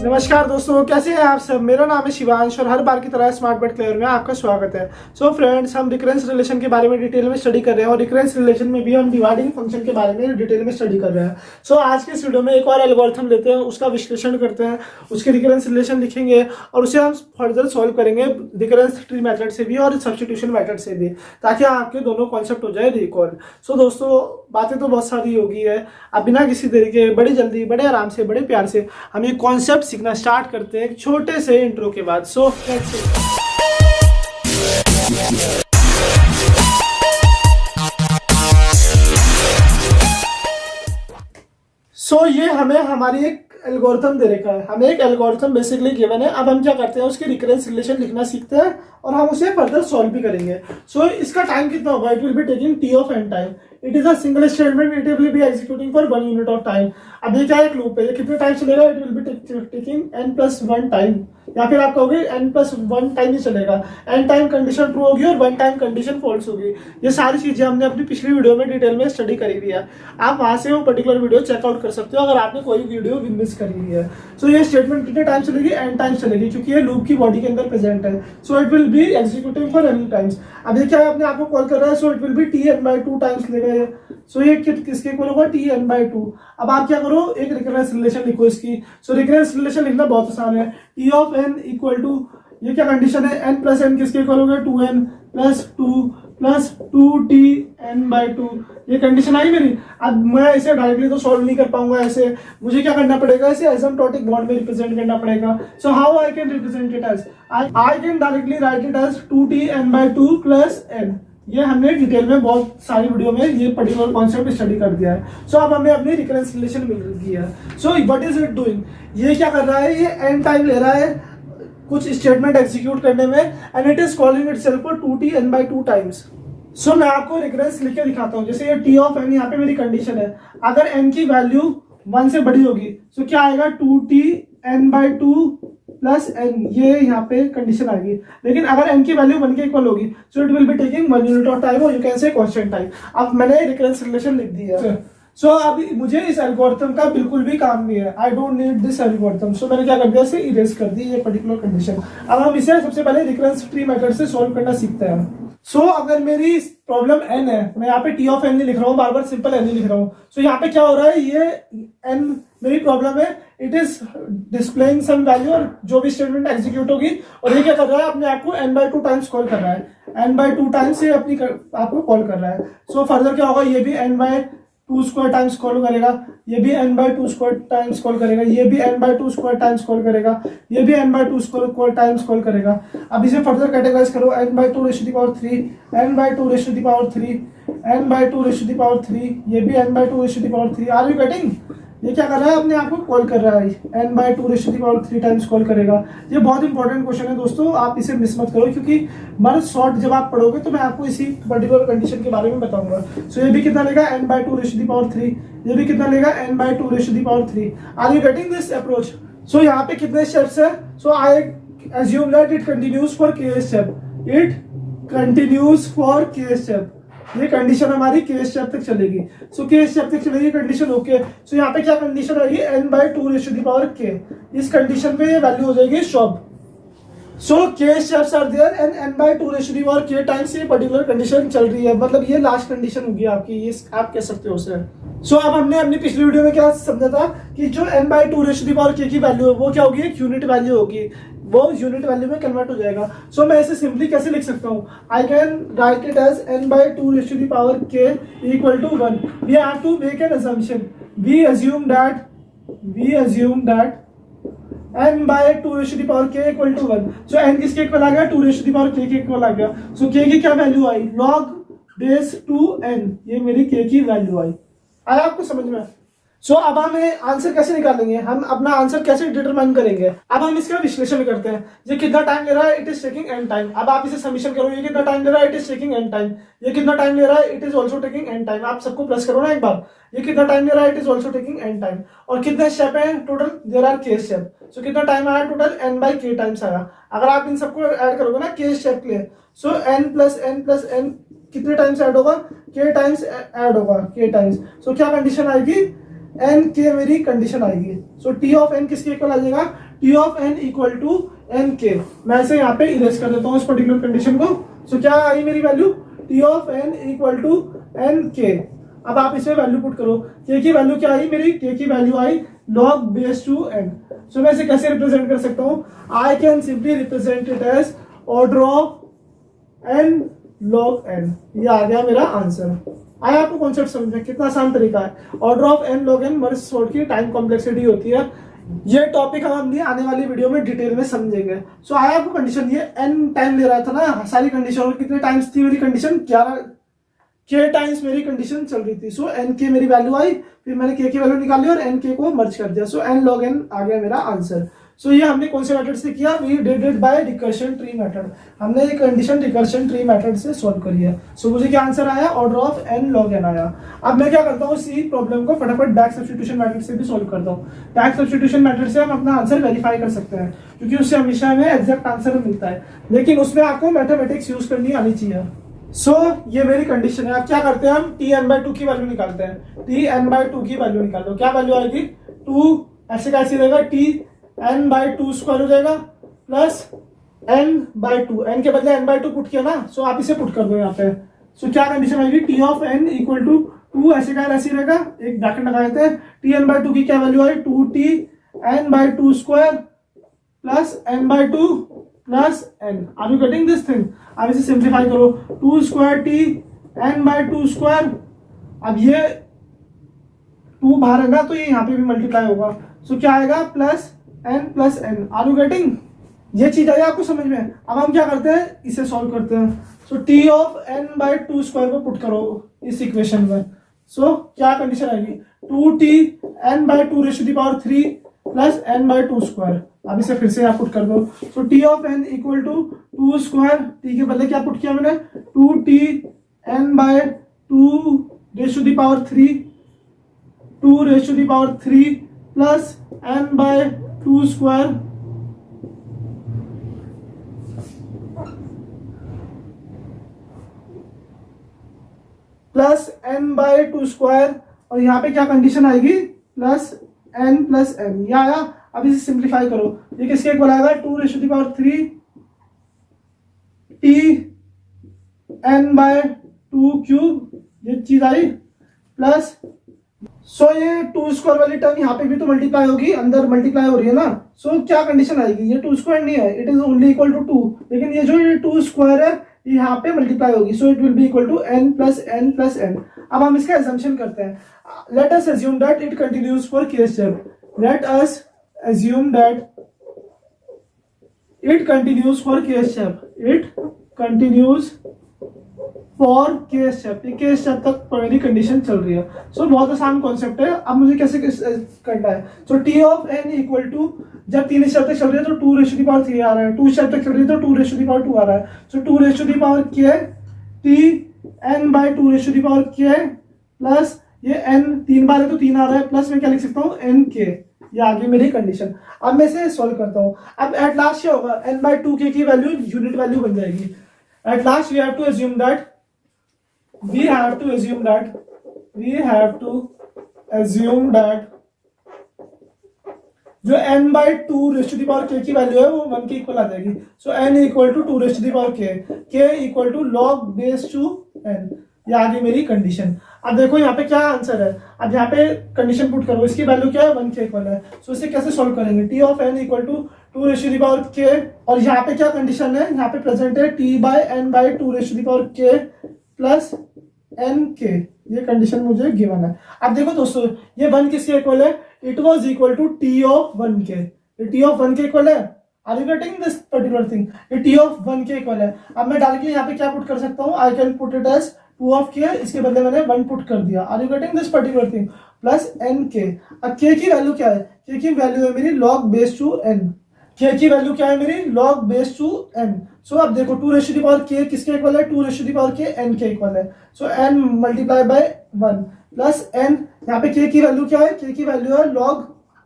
नमस्कार दोस्तों, कैसे हैं आप सब। मेरा नाम है शिवांश और हर बार की तरह स्मार्ट बेट क्लियर में आपका स्वागत है। सो फ्रेंड्स, हम रिकरेंस रिलेशन के बारे में डिटेल में स्टडी कर रहे हैं और रिकरेंस रिलेशन में भी हम डिवाइडिंग फंक्शन के बारे में डिटेल में स्टडी कर रहे हैं। सो आज के इस वीडियो में एक और एल्गोरिथम लेते हैं, उसका विश्लेषण करते हैं, उसके रिकरेंस रिलेशन लिखेंगे और उसे हम फर्दर सॉल्व करेंगे रिकरेंस ट्री मेथड से भी और सब्स्टिट्यूशन मेथड से भी, ताकि आपके दोनों कॉन्सेप्ट हो जाए रिकॉल। सो दोस्तों, बातें तो बहुत सारी होगी है। अब बिना किसी देरी के बड़ी जल्दी, बड़े आराम से, बड़े प्यार से हम ये कॉन्सेप्ट सीखना स्टार्ट करते हैं एक छोटे से इंट्रो के बाद। सो ये हमें हमारी एक एल्गोरिथम दे रखा है, हमें एक एल्गोरिथम बेसिकली गिवन है। अब हम क्या करते हैं, उसकी रिकरेंस रिलेशन लिखना सीखते हैं और हम उसे फर्दर सॉल्व भी करेंगे। सो इसका टाइम कितना होगा, it will be taking T of N time. It is a single statement, it will be executing for 1 unit of time. अब ये क्या एक लूप है, ये कितने टाइम चलेगा, it will be taking n+1 time, या फिर आप कहोगे n+1 टाइम ही चलेगा। n टाइम कंडीशन ट्रू होगी और 1 टाइम कंडीशन फॉल्स होगी। ये सारी चीजें हमने अपनी पिछली वीडियो में डिटेल में स्टडी करी हुई है, आप वहां से वो पर्टिकुलर वीडियो चेकआउट कर सकते हो अगर आपने कोई वीडियो मिस करी हुई है। सो ये स्टेटमेंट कितने टाइम चलेगी, n टाइम चलेगी, क्योंकि ये लूप की बॉडी के अंदर प्रेजेंट है। सो it will be executing for any times. अब ये क्या है, अपने आप को कॉल कर रहा है, सो it will B tn/2 times लेगा ये। सो ये किसके इक्वल होगा, tn/2। अब आप क्या करो, एक रिकरेंस रिलेशन लिखो इसकी। सो रिकरेंस रिलेशन लिखना बहुत आसान है। t of n equal to, ये क्या कंडीशन है, n+n किसके इक्वल होगा, 2n+2 ये कंडीशन आई मेरी। अब मैं इसे डायरेक्टली तो सॉल्व नहीं कर पाऊंगा, ऐसे मुझे क्या करना पड़ेगा, इसे एसिम्प्टोटिक बॉन्ड में रिप्रेजेंट करना पड़ेगा। So how I can represent it as, I can directly write it as 2tn/2 + n। ये हमने डिटेल में बहुत सारी वीडियो में ये पर्टिकुलर कॉन्सेप्ट स्टडी कर दिया है। सो अब हमें अपनी रिकरेंस रिलेशन मिल गई है। So what is it doing, ये क्या कर रहा है, ये n टाइम ले रहा है कुछ स्टेटमेंट एग्जीक्यूट करने में, and it is calling itself for 2tn/2 times. So मैं आपको रिकरेंस लिख के दिखाता हूँ। जैसे ये t ऑफ n, यहाँ पे मेरी कंडीशन है, अगर n की वैल्यू 1 से बड़ी होगी तो क्या आएगा, 2tn/2 + n, ये यहाँ पे कंडीशन आएगी। लेकिन अगर n की वैल्यू 1 के इक्वल होगी, so it will be taking 1 unit of time, और you can say constant time. अब मैंने रिकरेंस रिलेशन लिख दिया है। सो अब मुझे इस एल्गोरिथम का बिल्कुल भी काम नहीं है, I don't need this algorithm. So मैंने क्या कर दिया, इसे इरेज कर दी ये पर्टिकुलर कंडीशन। अब हम इसे सबसे पहले रिकरेंस ट्री मेथड से सॉल्व करना सीखते हैं। सो अगर मेरी प्रॉब्लम n है, मैं यहाँ पे t ऑफ n नहीं लिख रहा हूँ, बार बार सिंपल n ही लिख रहा हूँ। सो यहाँ पे क्या हो रहा है, ये n मेरी प्रॉब्लम है, it is displaying some value, और जो भी स्टेटमेंट एग्जीक्यूट होगी, और ये क्या कर रहा है, अपने आप को n/2 टाइम्स कॉल कर रहा है, n/2 टाइम्स से अपनी आपको कॉल कर रहा है। सो फर्दर क्या होगा, ये भी n/2 टाइम्स कॉल करेगा, ये भी n/2 टाइम्स कॉल करेगा, ये भी n/2 टाइम्स कॉल करेगा, ये भी n/2 टाइम्स कॉल करेगा। अब इसे फर्दर कैटेगराइज करो, n/2⁵, n/2⁵, n/2⁵, ये भी n/2⁵। आर यू गेटिंग, ये क्या कर रहा है, अपने आप को कॉल कर रहा है, n/2⁵ टाइम्स कॉल करेगा। ये बहुत इंपॉर्टेंट क्वेश्चन है दोस्तों, आप इसे मिस मत करो, क्योंकि मर्ज शॉर्ट जब आप पढ़ोगे तो मैं आपको इसी पर्टिकुलर कंडीशन के बारे में बताऊंगा। सो ये भी कितना लेगा, n/2⁵, ये भी कितना लेगा, n/2⁵। Are you getting this approach. So यहाँ पे कितने स्टेप्स है, so I assume that it continues for k step, it continues for k step. ये कंडीशन हमारी k स्टेप तक चलेगी। सो k स्टेप तक चलेगी कंडीशन, ओके। सो यहाँ पे क्या कंडीशन आएगी, n/2⁵। इस कंडीशन पे ये वैल्यू हो जाएगी शॉप। So k steps are there and n/2⁵ times ये पर्टिकुलर कंडीशन चल रही है, मतलब ये लास्ट कंडीशन होगी आपकी, ये आप कह सकते हो उसे। सो अब हमने अपनी पिछली वीडियो में क्या समझा था कि जो n/2⁵ की वैल्यू है वो क्या होगी, एक यूनिट वैल्यू होगी, वो यूनिट वैल्यू में कन्वर्ट हो जाएगा। सो मैं इसे सिंपली कैसे लिख सकता हूँ, I can write it as n/2⁵ equal to 1। We have to make an assumption, we assume that n/2⁵ equal to 1। So n किसके इक्वल आ गया, 2⁵ के इक्वल आ गया। सो k की क्या वैल्यू आई, log बेस 2n, ये मेरी k की वैल्यू आई। आया आपको समझ में। सो अब हम आंसर कैसे निकालेंगे, हम अपना आंसर कैसे डिटरमाइन करेंगे। अब हम इसका विश्लेषण करते हैं। ये कितना टाइम ले रहा है, it is taking n time. अब आप इसे समीशन करो, ये कितना टाइम ले रहा है, it is taking n time. ये कितना टाइम ले रहा है, it is also taking n time. आप सबको प्लस करो ना एक बार, ये कितना टाइम ले रहा है, it is also taking n time. और कितने स्टेप है total, there are k step. So कितना टाइम आया टोटल, n/k टाइम्स आया। अगर आप इन सबको ऐड करोगे ना k स्टेप के लिए, सो n + n + n कितने टाइम्स ऐड होगा, k टाइम्स ऐड होगा, k टाइम्स। सो क्या कंडीशन आएगी, n k मेरी कंडीशन आएगी। सो t ऑफ n किसके इक्वल आ जाएगा, t of n equal to n k। मैं इसे यहाँ पे इरेज कर देता हूँ इस पर्टिकुलर कंडीशन को। सो क्या आई मेरी value, t of n equal to n k। अब आप इसमें वैल्यू पुट करो, k की वैल्यू क्या आई मेरी, k की वैल्यू आई log base to n। So मैं इसे कैसे रिप्रेजेंट कर सकता हूँ, I can simply represent it as order of n log n। ये आ गया मेरा आंसर। आया आपको कॉन्सेप्ट समझ में, कितना आसान तरीका है। Order of n log n merge sort की टाइम कॉम्प्लेक्सिटी होती है। ये टॉपिक हम अपनी आने वाली वीडियो में डिटेल में समझेंगे। सो आया आपको कंडीशन, ये n टाइम ले रहा था ना सारी कंडीशन, और कितने टाइम्स थी मेरी कंडीशन, 11 k टाइम्स मेरी कंडीशन चल रही थी। सो n k मेरी वैल्यू आई, फिर मैंने k की वैल्यू निकाली और n k को मर्ज कर दिया। सो n log n आ गया मेरा आंसर। सो ये हमने कौन से मेथड से किया, we did it by recursion tree method. हमने ये कंडीशन रिकर्शन ट्री मेथड से सॉल्व करी है। सो मुझे क्या आंसर आया, order of n log n आया। अब मैं क्या करता हूँ, इसी प्रॉब्लम को फटाफट बैक सब्स्टिट्यूशन मेथड से भी सॉल्व करता हूँ। बैक सब्स्टिट्यूशन मेथड से हम अपना आंसर वेरीफाई कर सकते हैं, क्योंकि उससे हमेशा हमें एग्जैक्ट आंसर मिलता है, लेकिन उसमें आपको मैथमेटिक्स यूज करनी आनी चाहिए। सो ये मेरी कंडीशन है। अब क्या करते हैं, हम tn/2 की वैल्यू निकालते हैं। tn/2 की वैल्यू निकालो, क्या वैल्यू आएगी, 2 ऐसे कैसे रहेगा, tn/2 स्क्वायर हो जाएगा प्लस n/2, n के बदले n/2 पुट किया ना, सो आप इसे पुट कर दो यहाँ पे। सो क्या कंडीशन आएगी, t of n equal to 2 ऐसे का ऐसे रहेगा, एक ब्रैकेट लगा देते हैं। tn/2 की क्या वैल्यू आई, 2t n/2 square plus n/2 plus n। Are you getting this thing. अब इसे सिंप्लीफाई करो, 2 स्क्वायर t n/2 स्क्वायर। अब ये 2 बाहर है ना, तो ये यहाँ पे भी मल्टीप्लाई होगा। सो क्या आएगा, plus n plus n। Are you getting, ये चीज आई आपको समझ में। अब हम क्या करते हैं, इसे सॉल्व करते हैं। सो t ऑफ n/2 स्क्वायर को पुट करो इस इक्वेशन में। सो क्या कंडीशन आएगी, 2t n/2 raise to the power 3 plus n/2 square. अब इसे फिर से यहाँ पुट कर दो। So t of n equal to 2 square, t के बदले क्या पुट किया मैंने, 2t n/2 raise to the power 3, 2 raise to the power 3 plus n/2 square plus n/2 square. और यहाँ पे क्या कंडीशन आएगी, प्लस n प्लस n। ये आया। अब इसे सिंप्लीफाई करो, ये किसके इक्वल आएगा, 2 raise to the power 3 t n/2 cube, ये चीज आई प्लस। सो ये 2 स्क्वायर वाली टर्म यहाँ पे भी तो मल्टीप्लाई होगी, अंदर मल्टीप्लाई हो रही है ना। सो क्या कंडीशन आएगी, ये 2 स्क्वायर नहीं है, it is only equal to 2, लेकिन ये जो 2 स्क्वायर है ये यहाँ पे मल्टीप्लाई होगी। So it will be equal to n plus n plus n। अब हम इसका assumption करते हैं। Let us assume that it continues for k step. Let us assume that it continues for k step. It continues for k step. ये k step तक मेरी condition चल रही है। सो बहुत आसान कॉन्सेप्ट है। अब मुझे कैसे करना है, so t of n equal to, जब 3 स्टेप तक चल रही है तो 2 रेज़ टू द पावर 3 आ रहा है, 2 स्टेप तक चल रही है तो 2 रेज़ टू द पावर 2 आ रहा है। So 2 raise to the power k t n/2 raise to the power k plus ये n 3 बार है तो 3 आ रहा है, प्लस मैं क्या लिख सकता हूँ, nk। ये आगे मेरी कंडीशन। अब मैं इसे सॉल्व करता हूँ। अब एट लास्ट क्या होगा, n/2 k की वैल्यू यूनिट वैल्यू बन जाएगी। At last we have to assume that जो n/2 raise to the power k की वैल्यू है वो 1 के इक्वल आ जाएगी। So n equal to 2 raise to the power k equal to log base to n। ये आगे मेरी कंडीशन। अब देखो यहाँ पे क्या आंसर है। अब यहाँ पे कंडीशन पुट करो, इसकी वैल्यू क्या है, 1 के इक्वल है। सो इसे कैसे सॉल्व करेंगे, t of n equal to 2 raise to the power k, और यहाँ पे क्या कंडीशन है, यहाँ पे प्रेजेंट है t/n/2 raise to the power k plus nk। ये कंडीशन मुझे गिवन है। अब देखो दोस्तों, ये 1 किसके इक्वल है, it was equal to t of 1k। ये t ऑफ 1 के इक्वल है। Are you getting this particular thing, ये t ऑफ 1 के इक्वल है। अब मैं डायरेक्टली यहाँ पे क्या पुट कर सकता हूँ, I can put it as 2 of k, इसके बदले मैंने 1 पुट कर दिया। Are you getting this particular thing, plus nk। अब k की वैल्यू क्या है, k की वैल्यू है मेरी log base to n। k की वैल्यू क्या है मेरी, log base to n। So अब देखो 2 raise to the power k किसके इक्वल है, 2 raise to the power k n के इक्वल है। सो n multiply by 1 plus n। यहाँ पे k की वैल्यू क्या है, k की वैल्यू है log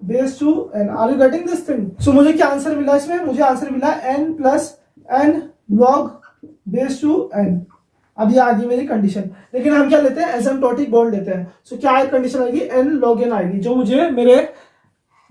base to n। Are you getting this thing. So मुझे क्या आंसर मिला इसमें, मुझे आंसर मिला n plus n log base to n। अब ये आ गई मेरी कंडीशन, लेकिन हम क्या लेते हैं, एसिम्प्टोटिक बॉन्ड लेते हैं। सो क्या कंडीशन आएगी, n log n आएगी, जो मुझे मेरे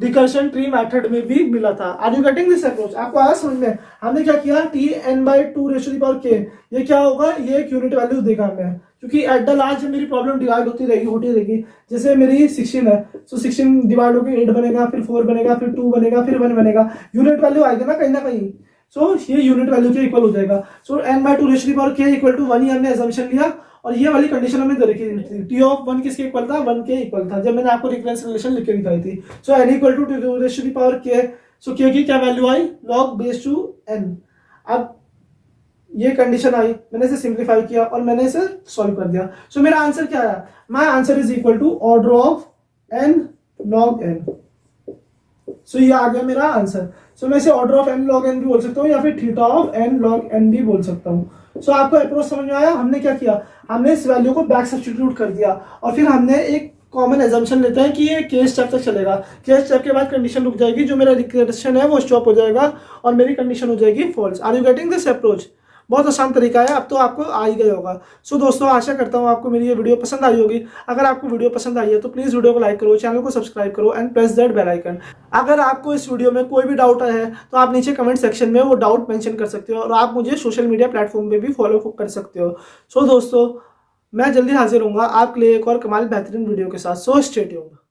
रिकर्शन ट्री मेथड में भी मिला था। Are you getting this approach? आपको आया समझ में? हमने क्या किया, Tn/2⁴ ये क्या होगा, ये एक यूनिट वैल्यू देगा हमें, क्योंकि एट द लास्ट जब मेरी प्रॉब्लम डिवाइड होती रहेगी, जैसे मेरी 16 है, सो 16 डिवाइड होकर 8 बनेगा, फिर 4 बनेगा, फिर 2 बनेगा, फिर 1 बनेगा, यूनिट वैल्यू आएगा ना कहीं। सो ये यूनिट वैल्यू के इक्वल हो जाएगा। सो n/2⁴ इक्वल टू 1 ही हमने एजम्पशन लिया, और ये वाली कंडीशन हमें दे रखी थी। टी ऑफ 1 किसके इक्वल था, 1 के इक्वल था, जब मैंने आपको रिकरेंस रिलेशन लिख के दिखाई थी। So n equal to k, so k की क्या वैल्यू आई, log बेस टू n। अब ये कंडीशन आई, मैंने इसे सिंप्लीफाई किया और मैंने इसे सॉल्व कर दिया। सो मेरा आंसर क्या आया, my answer is equal to order of n log n। So ये आ गया मेरा आंसर। सो मैं इसे order of n log n भी बोल सकता हूँ, या फिर theta of n log n भी बोल सकता हूँ। सो आपको अप्रोच समझ में आया? हमने क्या किया, हमने इस वैल्यू को बैक सब्स्टिट्यूट कर दिया, और फिर हमने एक कॉमन एजम्पशन लेते हैं कि ये केस स्टेप तक चलेगा। केस स्टेप के बाद कंडीशन रुक जाएगी, जो मेरा रिकरेशन है वो स्टॉप हो जाएगा, और मेरी कंडीशन हो जाएगी false. Are you getting this approach? बहुत आसान तरीका है, अब तो आपको आ ही गया होगा। सो दोस्तों, आशा करता हूँ आपको मेरी ये वीडियो पसंद आई होगी। अगर आपको वीडियो पसंद आई है तो प्लीज़ वीडियो को लाइक करो, चैनल को सब्सक्राइब करो and press that bell icon. अगर आपको इस वीडियो में कोई भी डाउट है तो आप नीचे कमेंट सेक्शन में वो डाउट मेंशन कर सकते हो, और आप मुझे सोशल मीडिया प्लेटफॉर्म पे भी फॉलो कर सकते हो। सो दोस्तों, मैं जल्दी हाजिर होऊंगा आपके लिए एक और कमाल बेहतरीन वीडियो के साथ। So stay tuned.